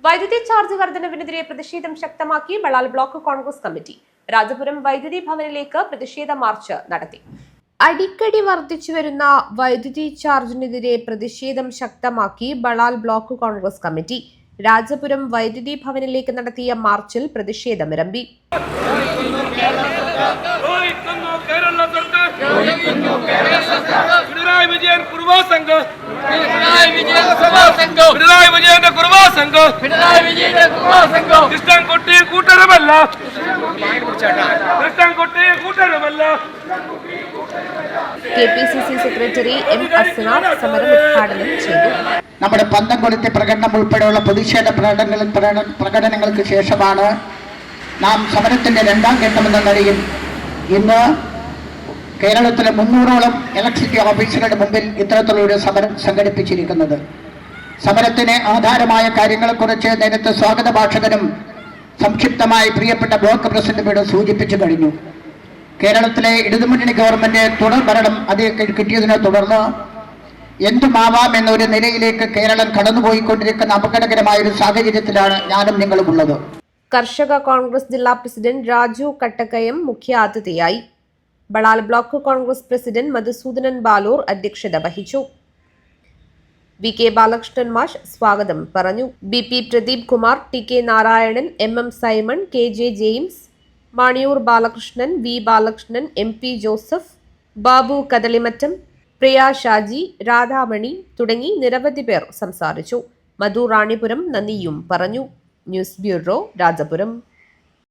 വൈദ്യുതി ചാർജ് വർധനവിനെതിരെ പ്രതിഷേധം ശക്തമാക്കി ബളാൽ ബ്ലോക്ക് കോൺഗ്രസ് കമ്മിറ്റി രാജപുരം വൈദ്യുതി ഭവനിലേക്ക് പ്രതിഷേധ മാർച്ച് നടത്തി. അടിക്കടി വർദ്ധിച്ചുവരുന്ന വൈദ്യുതി ചാർജിനെതിരെ പ്രതിഷേധം ശക്തമാക്കി ബളാൽ ബ്ലോക്ക് കോൺഗ്രസ് കമ്മിറ്റി രാജപുരം വൈദ്യുതി ഭവനിലേക്ക് നടത്തിയ മാർച്ചിൽ പ്രതിഷേധമിരമ്പി. KPCC secretary M. അസ്നാർ സമരം ഉദ്ഘാടനം ചെയ്തു. നമ്മുടെ പന്തംകൊളുത്തി പ്രകടനം ഉൾപ്പെടെയുള്ള പ്രതിഷേധ പ്രകടനങ്ങൾക്ക് ശേഷമാണ് നാം സമരത്തിന്റെ രണ്ടാം ഘട്ടമെന്ന നിലയിൽ ഇന്ന് കേരളത്തിലെ 300ഓളം ഇലക്ട്രിസിറ്റി ഓഫീസുകളുടെ മുമ്പിൽ ഇത്തരത്തിലൊരു സമരം സംഘടിപ്പിച്ചിരിക്കുന്നത്. സമരത്തിന് ആധാരമായ കാര്യങ്ങളെക്കുറിച്ച് നേരത്തെ സ്വാഗത ഭാഷകനും സംക്ഷിപ്തമായി പ്രിയപ്പെട്ട ബ്ലോക്ക് പ്രസിഡന്റ് സൂചിപ്പിച്ചു കഴിഞ്ഞു. കേരളത്തിലെ ഇടതുമുന്നണി ഗവൺമെന്റ് തുടർ ഭരണം അത് കിട്ടിയതിനെ തുടർന്ന് എന്തുമാവാം എന്നൊരു നിലയിലേക്ക് കേരളം കടന്നുപോയിക്കൊണ്ടിരിക്കുന്ന അപകടകരമായ ഒരു സാഹചര്യത്തിലാണ് ഞാനും നിങ്ങളും ഉള്ളത്. കർഷക കോൺഗ്രസ് ജില്ലാ പ്രസിഡന്റ് രാജു കട്ടക്കയം മുഖ്യാതിഥിയായി. ബളാൽ ബ്ലോക്ക് കോൺഗ്രസ് പ്രസിഡന്റ് മധുസൂദനൻ ബാലൂർ അധ്യക്ഷത വഹിച്ചു. VK ബാലകൃഷ്ണൻ മാഷ് സ്വാഗതം പറഞ്ഞു. BP Pradeep Kumar, TK Narayanan, MM Simon, KJ James, Maniyur Balakrishnan, V Balakrishnan, MP Joseph, Babu Kadalimattam, Priya Shaji, Radhamani തുടങ്ങി നിരവധി പേർ സംസാരിച്ചു. മധു റാണിപുരം നന്ദിയും പറഞ്ഞു. News bureau, Rajapuram.